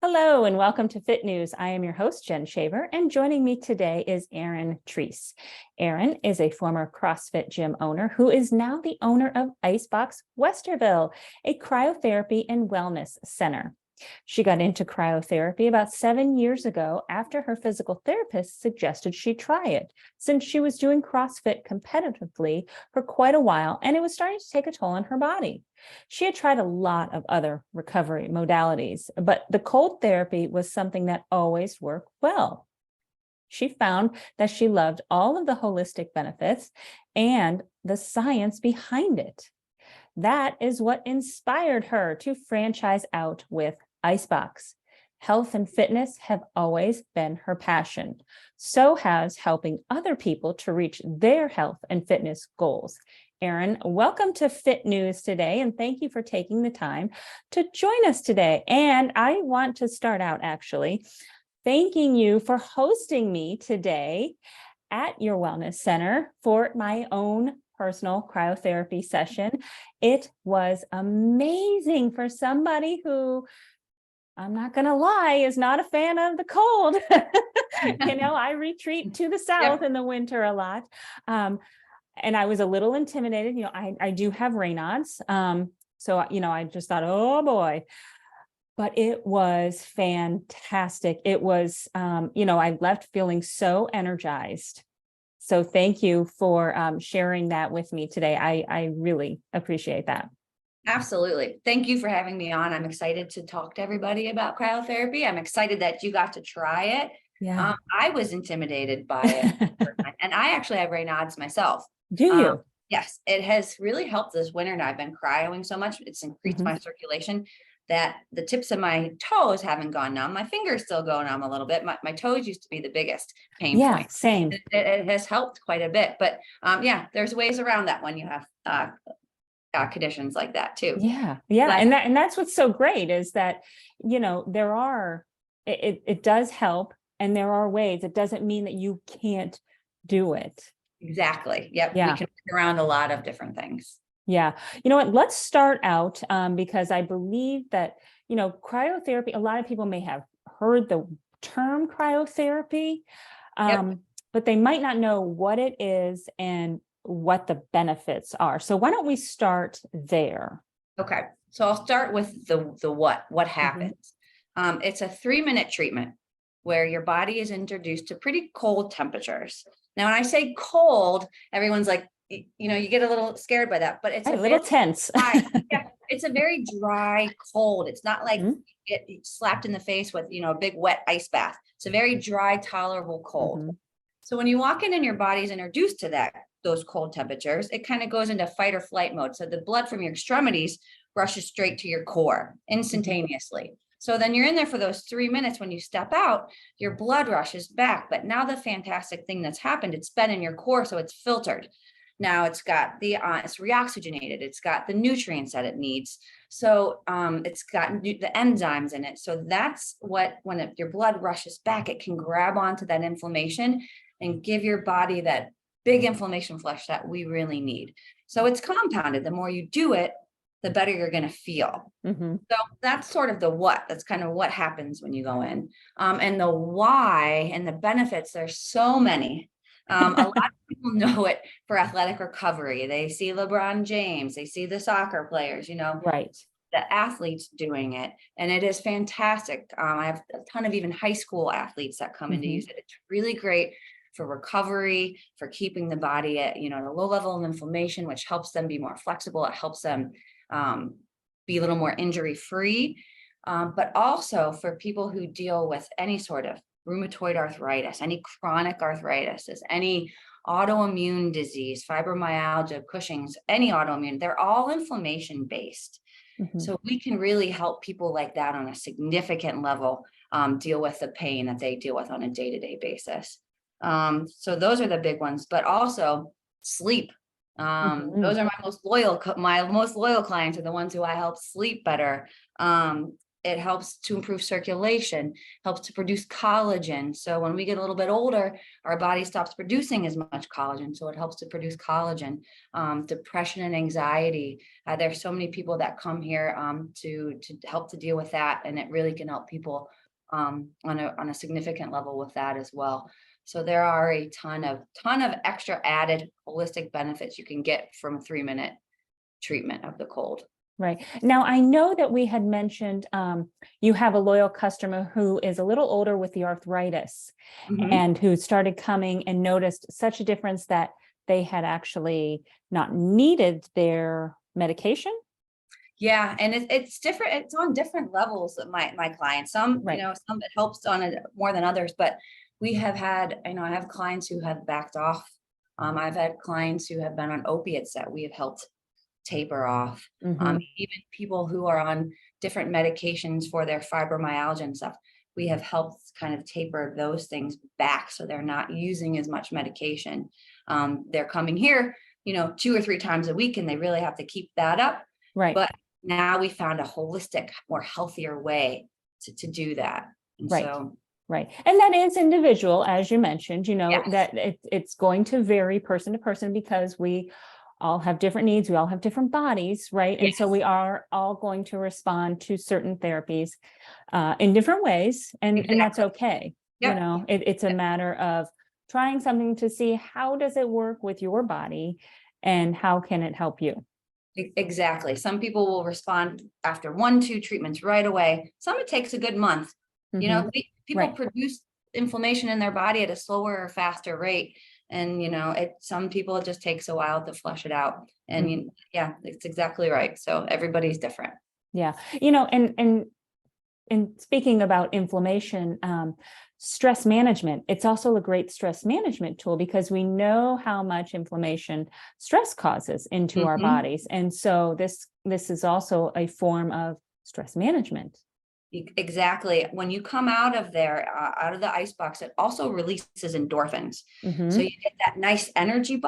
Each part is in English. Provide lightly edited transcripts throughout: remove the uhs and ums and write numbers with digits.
Hello and welcome to FitNews. I am your host, Jen Shaver, and joining me today is Erin Trease. Erin is a former CrossFit gym owner who is now the owner of Icebox Westerville, a cryotherapy and wellness center. She got into cryotherapy about 7 years ago after her physical therapist suggested she try it, since she was doing CrossFit competitively for quite a while and it was starting to take a toll on her body. She had tried a lot of other recovery modalities, but the cold therapy was something that always worked well. She found that she loved all of the holistic benefits and the science behind it. That is what inspired her to franchise out with Icebox. Health and fitness have always been her passion. So has helping other people to reach their health and fitness goals. Erin, welcome to Fit News today, and thank you for taking the time to join us today. And I want to start out actually thanking you for hosting me today at your wellness center for my own personal cryotherapy session. It was amazing for somebody who, I'm not going to lie, is not a fan of the cold. I retreat to the south in the winter a lot. And I was a little intimidated. I do have Raynaud's. So I just thought, oh boy. But it was fantastic. It was, I left feeling so energized. So thank you for sharing that with me today. I really appreciate that. Absolutely. Thank you for having me on. I'm excited to talk to everybody about cryotherapy. I'm excited that you got to try it. Yeah. I was intimidated by it. And I actually have Raynaud's myself. Do you? Yes, it has really helped this winter. And I've been cryoing so much. It's increased my circulation that the tips of my toes haven't gone numb. My fingers still go numb a little bit. My toes used to be the biggest pain point. Same. It has helped quite a bit. But there's ways around that when you have conditions like that too. Yeah. And that's what's so great is that, there are, it does help and there are ways. It doesn't mean that you can't do it. Exactly. Yep. Yeah. We can work around a lot of different things. Yeah. You know what? Let's start out because I believe that, cryotherapy, a lot of people may have heard the term cryotherapy, but they might not know what it is and what the benefits are. So why don't we start there? Okay. So I'll start with the what happens. It's a 3-minute treatment where your body is introduced to pretty cold temperatures. Now, when I say cold, everyone's like, you get a little scared by that, but it's a little tense. It's a very dry cold. It's not like get slapped in the face with, a big wet ice bath. It's a very dry, tolerable cold. So when you walk in and your body's introduced to those cold temperatures, it kind of goes into fight or flight mode. So the blood from your extremities rushes straight to your core instantaneously. So then you're in there for those 3 minutes. When you step out, your blood rushes back. But now the fantastic thing that's happened, it's been in your core, so it's filtered. Now it's got it's reoxygenated. It's got the nutrients that it needs. So it's got the enzymes in it. So that's when your blood rushes back, it can grab onto that inflammation and give your body that big inflammation flush that we really need. So it's compounded. The more you do it, the better you're going to feel. So that's sort of the what. That's kind of what happens when you go in. And the why and the benefits, there's so many. A lot of people know it for athletic recovery. They see LeBron James, they see the soccer players, right. The athletes doing it. And it is fantastic. I have a ton of even high school athletes that come in to use it. It's really great for recovery, for keeping the body at, a low level of inflammation, which helps them be more flexible. It helps them be a little more injury free, but also for people who deal with any sort of rheumatoid arthritis, any chronic arthritis, any autoimmune disease, fibromyalgia, Cushing's, any autoimmune, they're all inflammation based. So we can really help people like that on a significant level deal with the pain that they deal with on a day-to-day basis. So those are the big ones, but also sleep. Those are my most loyal clients are the ones who I help sleep better. it helps to improve circulation, helps to produce collagen. So when we get a little bit older, our body stops producing as much collagen. So it helps to produce collagen. Depression and anxiety. There's so many people that come here to help to deal with that, and it really can help people on a significant level with that as well. So there are a ton of extra added holistic benefits you can get from a 3-minute treatment of the cold. Right. Now, I know that we had mentioned you have a loyal customer who is a little older with the arthritis and who started coming and noticed such a difference that they had actually not needed their medication. Yeah, and it's different. It's on different levels of my clients. Some, Right. Some it helps on it more than others, but we have had, I have clients who have backed off. I've had clients who have been on opiates that we have helped taper off. Even people who are on different medications for their fibromyalgia and stuff, we have helped kind of taper those things back so they're not using as much medication. They're coming here, 2 or 3 times a week, and they really have to keep that up. Right. But now we found a holistic, more healthier way to do that. And Right. so right. And that is individual, as you mentioned, Yes. that it's going to vary person to person because we all have different needs. We all have different bodies, right? And so Yes. we are all going to respond to certain therapies in different ways. And that's Exactly. okay. Yep. It's a matter of trying something to see how does it work with your body and how can it help you? Exactly. Some people will respond after 1-2 treatments right away. Some it takes a good month. People Right. produce inflammation in their body at a slower or faster rate. And, some people, it just takes a while to flush it out. And yeah, it's exactly right. So everybody's different. Yeah. And speaking about inflammation, stress management, it's also a great stress management tool because we know how much inflammation stress causes into our bodies. And so this is also a form of stress management. Exactly. When you come out of there, out of the Icebox, it also releases endorphins. So you get that nice energy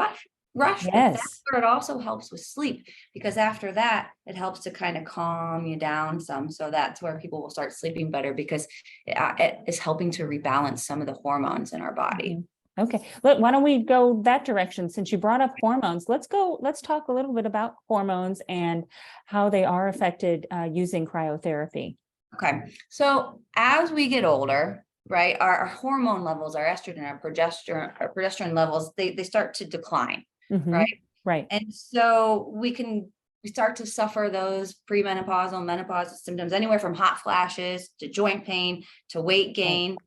rush, but that's where it also helps with sleep, because after that, it helps to kind of calm you down some. So that's where people will start sleeping better because it is helping to rebalance some of the hormones in our body. Okay, why don't we go that direction? Since you brought up hormones, let's talk a little bit about hormones and how they are affected using cryotherapy. Okay, so as we get older, right, our hormone levels, our estrogen, our progesterone levels, they start to decline, right? Right. And so we start to suffer those premenopausal, menopausal symptoms, anywhere from hot flashes to joint pain to weight gain.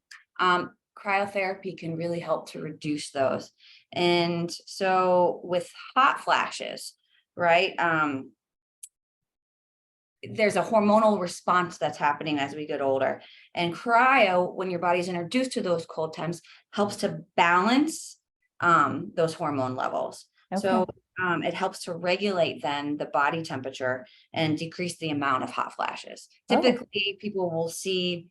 Cryotherapy can really help to reduce those. And so with hot flashes, right, there's a hormonal response that's happening as we get older. And cryo, when your body's introduced to those cold temps, helps to balance those hormone levels. So it helps to regulate then the body temperature and decrease the amount of hot flashes. Typically, people will see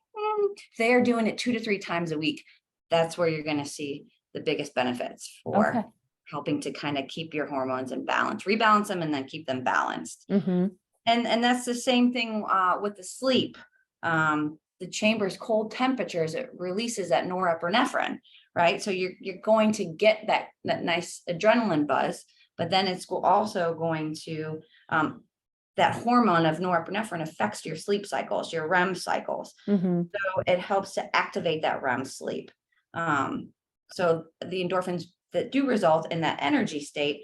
they're doing it 2 to 3 times a week. That's where you're going to see the biggest benefits for helping to kind of keep your hormones in balance, rebalance them, and then keep them balanced. And that's the same thing with the sleep. The chamber's cold temperatures, it releases that norepinephrine, right? So you're going to get that nice adrenaline buzz, but then it's also going to, that hormone of norepinephrine affects your sleep cycles, your REM cycles. So it helps to activate that REM sleep. So the endorphins that do result in that energy state,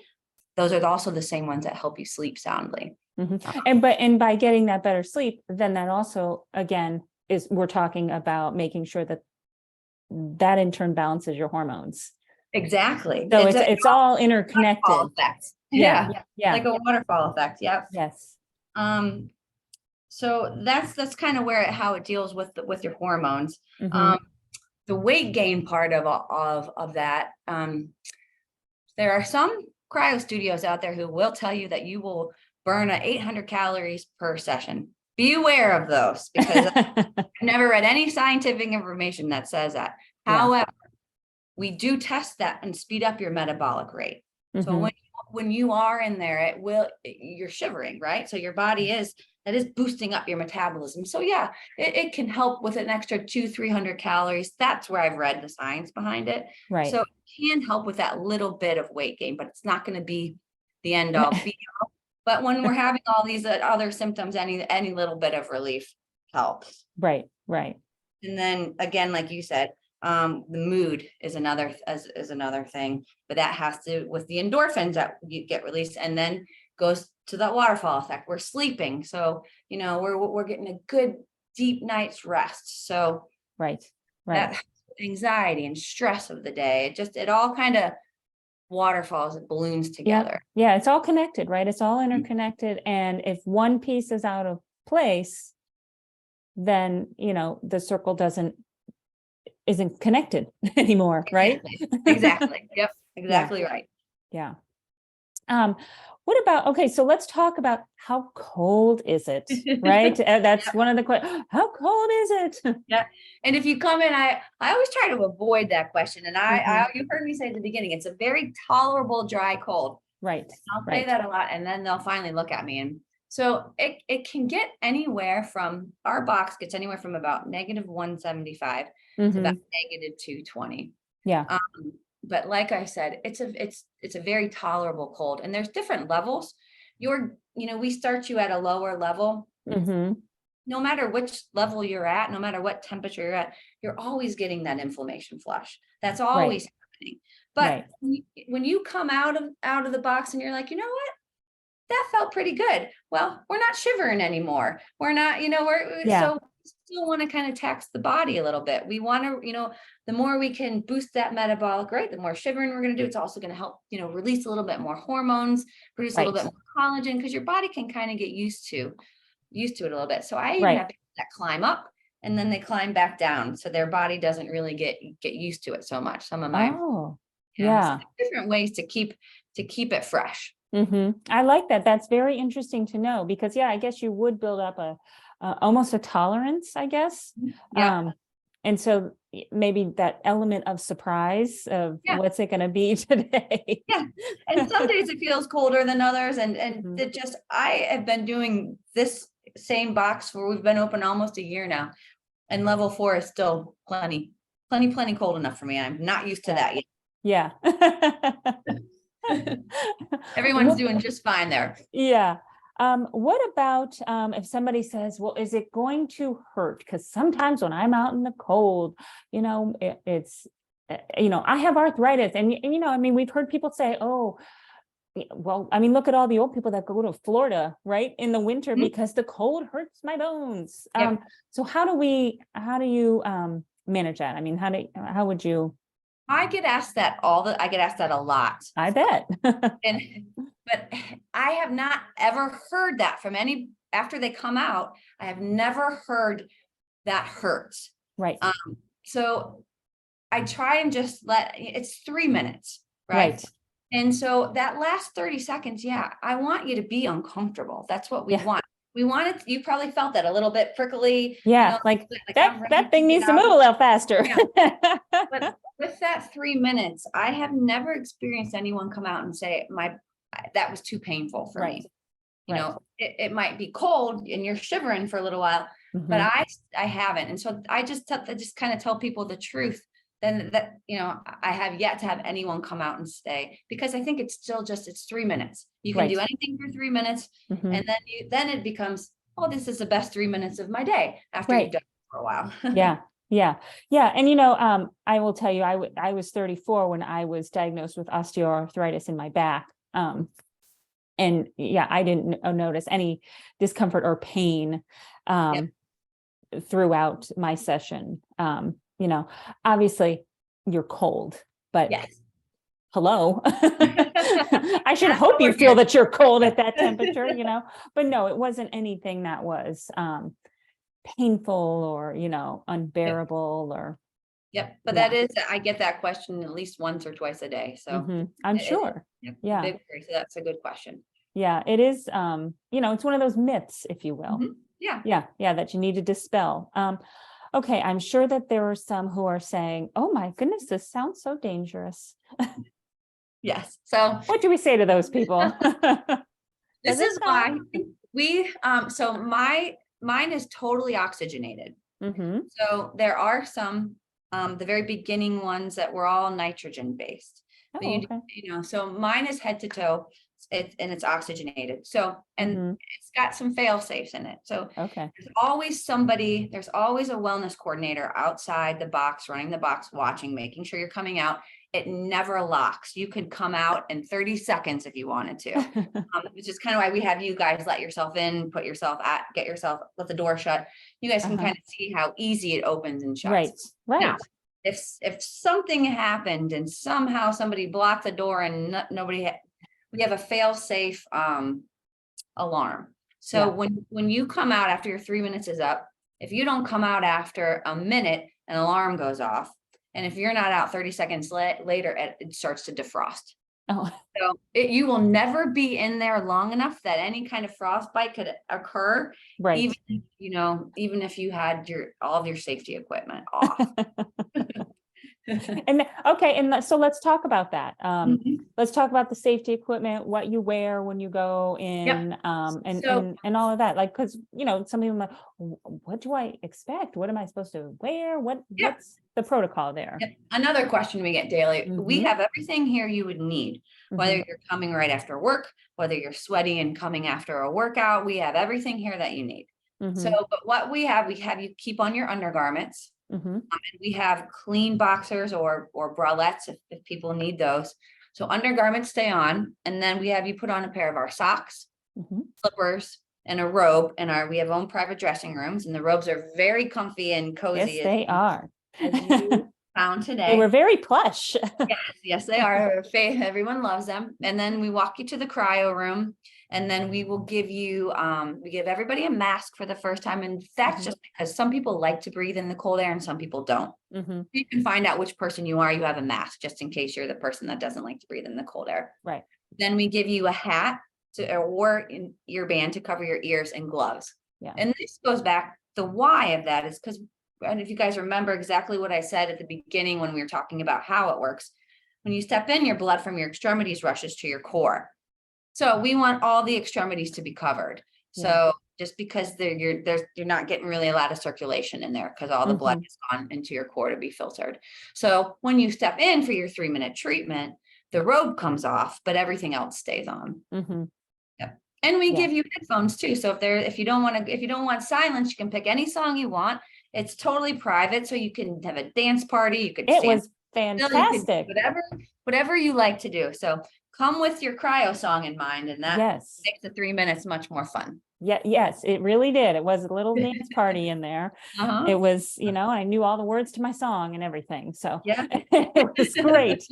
those are also the same ones that help you sleep soundly. And by getting that better sleep, then that also, again, we're talking about making sure that in turn balances your hormones. Exactly. So it's all interconnected. Yeah. Like a waterfall effect. Yep. Yes. So that's kind of how it deals with your hormones. The weight gain part of that, there are some cryo studios out there who will tell you that you will burn 800 calories per session. Be aware of those, because I've never read any scientific information that says that. However, we do test that and speed up your metabolic rate. So when you are in there, you're shivering, right? So your body is that is boosting up your metabolism. So yeah, it can help with an extra 200-300 calories. That's where I've read the science behind it. Right. So it can help with that little bit of weight gain, but it's not going to be the end all be all. But when we're having all these other symptoms, any little bit of relief helps. Right. Right. And then again, like you said, the mood is another thing, but that has to with the endorphins that you get released, and then goes to that waterfall effect. We're sleeping, so we're getting a good deep night's rest. So right. that anxiety and stress of the day, it all kind of waterfalls and balloons together. Yeah, it's all connected, right? It's all interconnected, and if one piece is out of place, then the circle isn't connected anymore, right? Exactly. Yep. Exactly right. Yeah. What about, okay, so let's talk about how cold is it, right? That's one of the questions. How cold is it? Yeah. And if you come in, I always try to avoid that question. And you heard me say at the beginning, it's a very tolerable dry cold. Right. I'll say that a lot, and then they'll finally look at me. And so it can get anywhere from, our box gets anywhere from about -175 to about -220. Yeah. But like I said, it's a very tolerable cold, and there's different levels. We start you at a lower level. No matter which level you're at, no matter what temperature you're at, you're always getting that inflammation flush. That's always happening. But when you come out of the box and you're like, you know what? That felt pretty good. Well, we're not shivering anymore. We're not, so we still want to kind of tax the body a little bit. We want to, the more we can boost that metabolic rate, the more shivering we're going to do. It's also going to help, release a little bit more hormones, produce a little bit more collagen, because your body can kind of get used to it a little bit. So I even have people that climb up and then they climb back down, so their body doesn't really get used to it so much. Some of my so different ways to keep it fresh. I like that. That's very interesting to know, because I guess you would build up almost a tolerance, I guess. And so maybe that element of surprise of what's it going to be today. And some days it feels colder than others. And I have been doing this same box we've been open almost a year now. And level 4 is still plenty cold enough for me. I'm not used to that yet. Yeah. Everyone's doing just fine there. Yeah. What about if somebody says, well, is it going to hurt? Because sometimes when I'm out in the cold, it's, I have arthritis, and we've heard people say, oh, well, look at all the old people that go to Florida, right, in the winter because the cold hurts my bones. So how do you manage that? How would you? I get asked that a lot. I bet. But I have not ever heard that from any, after they come out. I have never heard that hurts. Right. So I try and just it's 3 minutes. Right. And so that last 30 seconds, I want you to be uncomfortable. That's what we want. We want it. You probably felt that a little bit prickly. Like that thing needs to move a little faster. But with that 3 minutes, I have never experienced anyone come out and say, that was too painful for me. It might be cold and you're shivering for a little while, but I haven't. And so I just kind of tell people the truth. Then I have yet to have anyone come out and stay, because I think it's still it's 3 minutes. You can do anything for 3 minutes. And then it becomes, oh, this is the best 3 minutes of my day after you've done it for a while. Yeah. And, I will tell you, I was 34 when I was diagnosed with osteoarthritis in my back. And I didn't notice any discomfort or pain, throughout my session. Obviously you're cold, but hello, I should hope you feel that you're cold at that temperature, but no, it wasn't anything that was, painful or, unbearable or. But that is, I get that question at least once or twice a day. So I'm sure. So that's a good question. Yeah, it is. It's one of those myths, if you will. That you need to dispel. Okay, I'm sure that there are some who are saying, oh my goodness, this sounds so dangerous. Yes. So what do we say to those people? This is why So mine is totally oxygenated. Mm-hmm. So there are some, the very beginning ones that were all nitrogen based. But Oh, okay. so mine is head to toe, and it's oxygenated. So, and Mm-hmm. it's got some fail safes in it. So Okay. there's always a wellness coordinator outside the box, running the box, watching, making sure you're coming out. It never locks. You could come out in 30 seconds if you wanted to. Which is kind of why we have you guys let yourself in, let the door shut. You guys can kind of see how easy it opens and shuts. Right. Now, if something happened and somehow somebody blocked the door and we have a fail safe alarm. So when you come out after your 3 minutes is up, if you don't come out after a minute, an alarm goes off. And if you're not out 30 seconds later, it starts to defrost. Oh, So you will never be in there long enough that any kind of frostbite could occur. right. Even if you had all of your safety equipment off. And okay, and so let's talk about that. Mhm. Let's talk about the safety equipment, what you wear when you go in, and all of that. Like, because some people are like, what do I expect? What am I supposed to wear? What's the protocol there? Yep. Another question we get daily. We Mhm. have everything here you would need, whether Mhm. you're coming right after work, whether you're sweaty and coming after a workout. We have everything here that you need. So, Mhm. but what we have you keep on your undergarments. Mhm. And we have clean boxers or bralettes if people need those. So undergarments stay on, and then we have you put on a pair of our socks, Mhm. slippers, and a robe. And we have own private dressing rooms, and the robes are very comfy and cozy. Yes, they are. As you found They were today. very plush. Yes, they are. Everyone loves them. And then we walk you to the cryo room, and then we will give you, we give everybody a mask for the first time. And that's just because some people like to breathe in the cold air and some people don't. Mm-hmm. You can find out which person you are. You have a mask just in case you're the person that doesn't like to breathe in the cold air. Right. Then we give you a hat or an earband to cover your ears and gloves. Yeah. And this goes back, the why of that is because, and if you guys remember exactly what I said at the beginning when we were talking about how it works, when you step in, your blood from your extremities rushes to your core. So we want all the extremities to be covered. Yeah. So just because you're not getting really a lot of circulation in there because all the blood has gone into your core to be filtered. So when you step in for your 3-minute treatment, the robe comes off, but everything else stays on. Mm-hmm. Yep. And we give you headphones too. So if you don't want silence, you can pick any song you want. It's totally private. So you can have a dance party. You could It was fantastic. Whatever you like to do. So come with your cryo song in mind, and that Yes. makes the 3 minutes much more fun. Yeah, yes, it really did. It was a little dance party in there. It was, I knew all the words to my song and everything. So Yeah. it was great.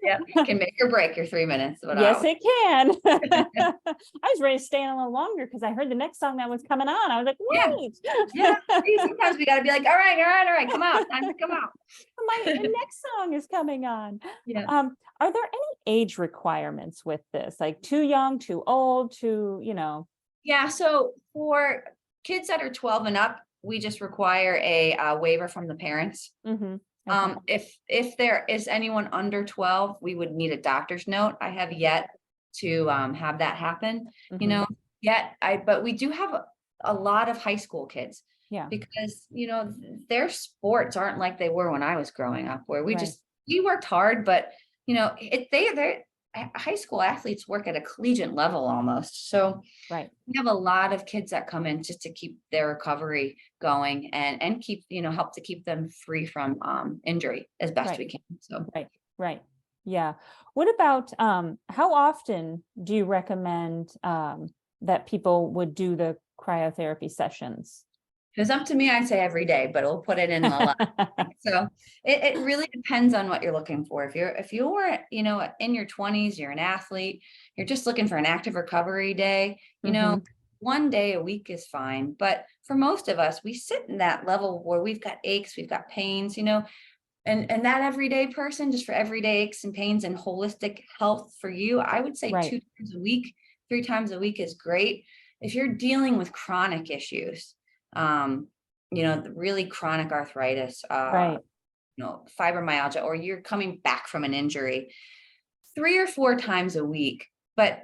Yeah, can make or break your 3 minutes. Yes, it can. I was ready to stay in a little longer because I heard the next song that was coming on. I was like, wait. Yeah. Sometimes we got to be like, all right, come out. Time to come out. The next song is coming on. Yeah. Are there any age requirements with this? Like too young, too old, Yeah. So for kids that are 12 and up, we just require a waiver from the parents. Mm-hmm. Okay. If there is anyone under 12, we would need a doctor's note. I have yet to have that happen, but we do have a lot of high school kids. Yeah. Because, their sports aren't like they were when I was growing up, where we worked hard, but they're high school athletes work at a collegiate level almost. So right. We have a lot of kids that come in just to keep their recovery going and keep, help to keep them free from injury as best we can. So Right. Yeah. What about how often do you recommend that people would do the cryotherapy sessions? If it's up to me, I'd say every day, but we'll put it in a lot. So it really depends on what you're looking for. If you're in your 20s, you're an athlete, you're just looking for an active recovery day, 1 day a week is fine. But for most of us, we sit in that level where we've got aches, we've got pains, and that everyday person, just for everyday aches and pains and holistic health for you, I would say 2 times a week, 3 times a week is great. If you're dealing with chronic issues, really chronic arthritis, fibromyalgia, or you're coming back from an injury, 3 or 4 times a week. But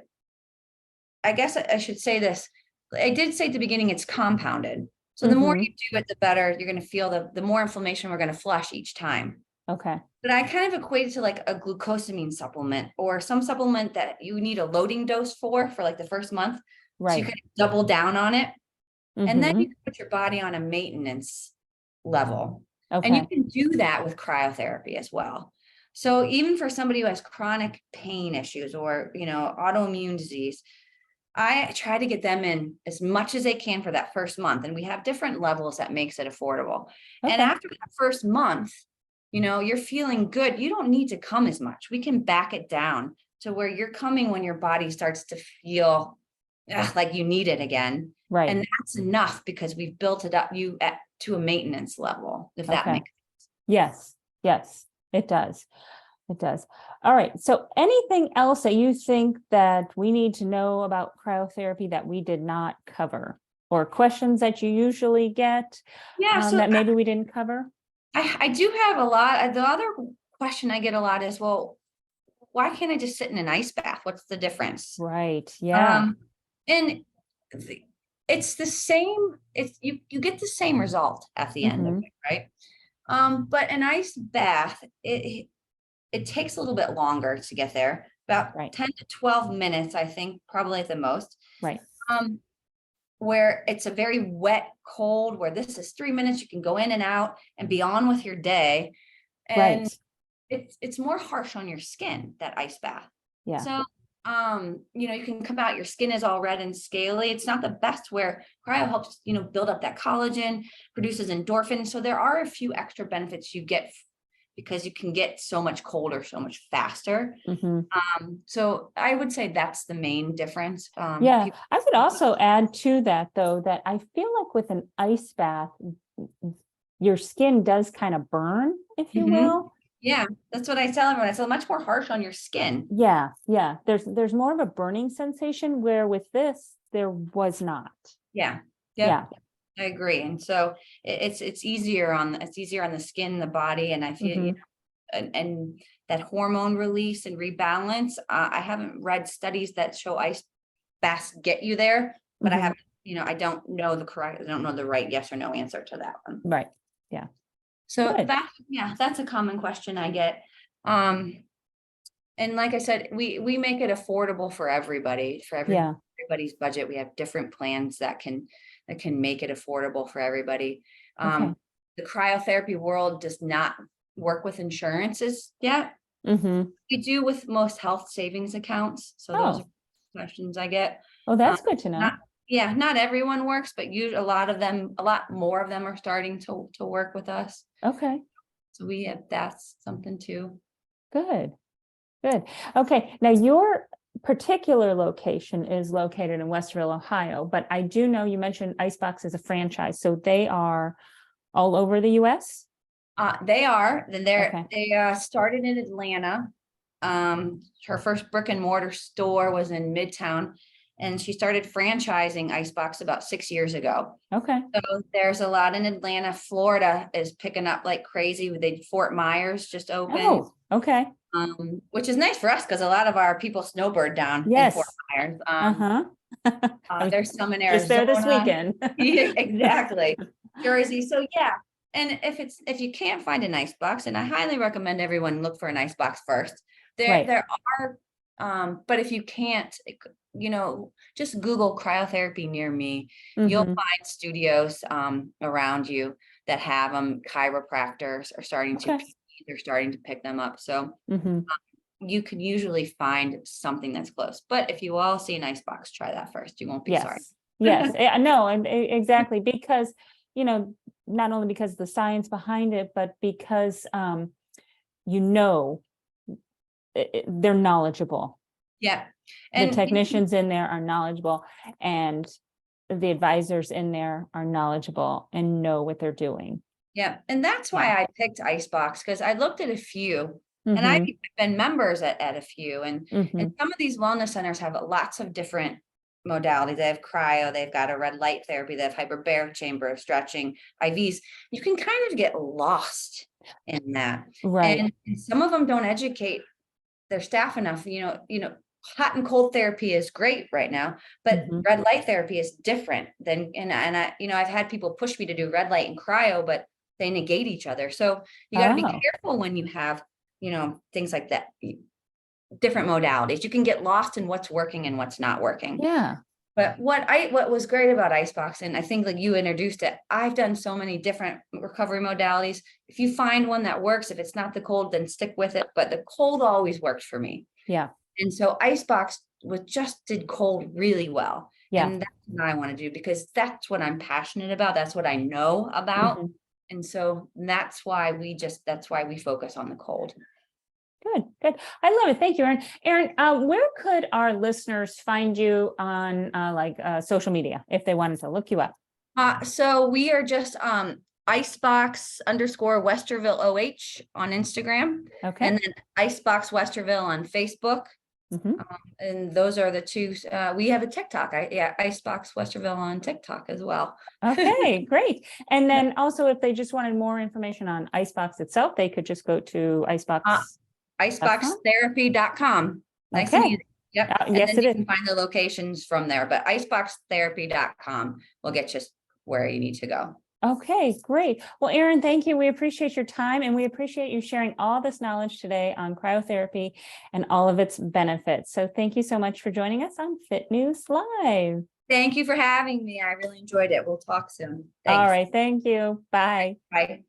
I guess I should say this. I did say at the beginning, it's compounded. So the more you do it, the better you're going to feel. The more inflammation we're going to flush each time. Okay. But I kind of equate it to like a glucosamine supplement or some supplement that you need a loading dose for like the first month. So you Right. can double down on it. And then you Mm-hmm. can put your body on a maintenance level. And you Okay. can do that with cryotherapy as well. So even for somebody who has chronic pain issues or, autoimmune disease, I try to get them in as much as they can for that first month. And we have different levels that makes it affordable. And Okay. after that first month, you're feeling good. You don't need to come as much. We can back it down to where you're coming when your body starts to feel like you need it again. Right. And that's enough because we've built it up to a maintenance level, if that Okay. makes sense. Yes. Yes, it does. It does. All right. So anything else that you think that we need to know about cryotherapy that we did not cover, or questions that you usually get Yeah. So that maybe we didn't cover? I do have a lot. The other question I get a lot is, well, why can't I just sit in an ice bath? What's the difference? Right. Yeah. And it's the same. It's you get the same result at the end of it, right? But an ice bath, it takes a little bit longer to get there, about 10 to 12 minutes, I think, probably at the most. Right. Where it's a very wet, cold, where this is 3 minutes, you can go in and out and be on with your day. And it's more harsh on your skin, that ice bath. Yeah. So, you can come out, your skin is all red and scaly. It's not the best, where cryo helps, build up that collagen, produces endorphins. So there are a few extra benefits you get because you can get so much colder, so much faster. So I would say that's the main difference. Yeah, I would also add to that, though, that I feel like with an ice bath, your skin does kind of burn, if you will. Yeah, that's what I tell everyone. It's much more harsh on your skin. Yeah, yeah. There's more of a burning sensation, where with this, there was not. Yeah. Yeah. I agree. And so it's easier on the skin, the body, and I feel and that hormone release and rebalance. I haven't read studies that show ice baths get you there, but I haven't, I don't know the right yes or no answer to that one. Right. Yeah. So that's a common question I get. And like I said, we make it affordable for everybody, everybody's budget. We have different plans that can make it affordable for everybody. The cryotherapy world does not work with insurances yet. We do with most health savings accounts. So those are questions I get. Oh, that's good to know. Not everyone works, but a lot more of them are starting to work with us. Okay. So that's something too. Good. Okay. Now your particular location is located in Westerville, Ohio, but I do know you mentioned Icebox is a franchise, so they are all over the US? They are. Then they started in Atlanta. Her first brick and mortar store was in Midtown, and she started franchising Icebox about 6 years ago. Okay. So there's a lot in Atlanta. Florida is picking up like crazy. Fort Myers just opened. Oh, okay. Which is nice for us because a lot of our people snowbird down in Fort Myers. There's some in Arizona. Just there this weekend. Yeah, exactly. Jersey. So yeah. And if you can't find an Icebox, and I highly recommend everyone look for an Icebox first. There are, but if you can't, just Google cryotherapy near me. You'll find studios around you that have them. Chiropractors are starting they're starting to pick them up. So you can usually find something that's close. But if you all see an Icebox, try that first. You won't be sorry. Yes, no, and exactly, because not only because of the science behind it, but because they're knowledgeable. Yeah. And the technicians in there are knowledgeable, and the advisors in there are knowledgeable and know what they're doing. Yeah. And that's why I picked Icebox, because I looked at a few and I've been members at a few, and some of these wellness centers have lots of different modalities. They have cryo, they've got a red light therapy, they have hyperbaric chamber, stretching, IVs. You can kind of get lost in that. Right. And some of them don't educate their staff enough. hot and cold therapy is great right now, but Mhm. red light therapy is different than, and I, I've had people push me to do red light and cryo, but they negate each other. So you got to be Oh, careful when you have, things like that, different modalities. You can get lost in what's working and what's not working. yeah. But what was great about Icebox, and I think like you introduced it, I've done so many different recovery modalities. If you find one that works, if it's not the cold, then stick with it. But the cold always worked for me. Yeah. And so Icebox did cold really well. Yeah. And that's what I want to do because that's what I'm passionate about. That's what I know about. Mhm. And so that's why we focus on the cold. Good, good. I love it. Thank you, Erin. Erin, where could our listeners find you on social media if they wanted to look you up? So we are just Icebox _ Westerville OH on Instagram, Okay. and then Icebox Westerville on Facebook. Mhm. And those are the two. We have a TikTok. Icebox Westerville on TikTok as well. Okay, great. And then also, if they just wanted more information on Icebox itself, they could just go to Icebox. Iceboxtherapy.com. Nice and Okay. easy. Yep. And Yes, then it you is. can find the locations from there, but iceboxtherapy.com will get you where you need to go. Okay, great. Well, Erin, thank you. We appreciate your time and we appreciate you sharing all this knowledge today on cryotherapy and all of its benefits. So thank you so much for joining us on FitNews Live. Thank you for having me. I really enjoyed it. We'll talk soon. All Thanks. right. Thank you. Bye. Bye.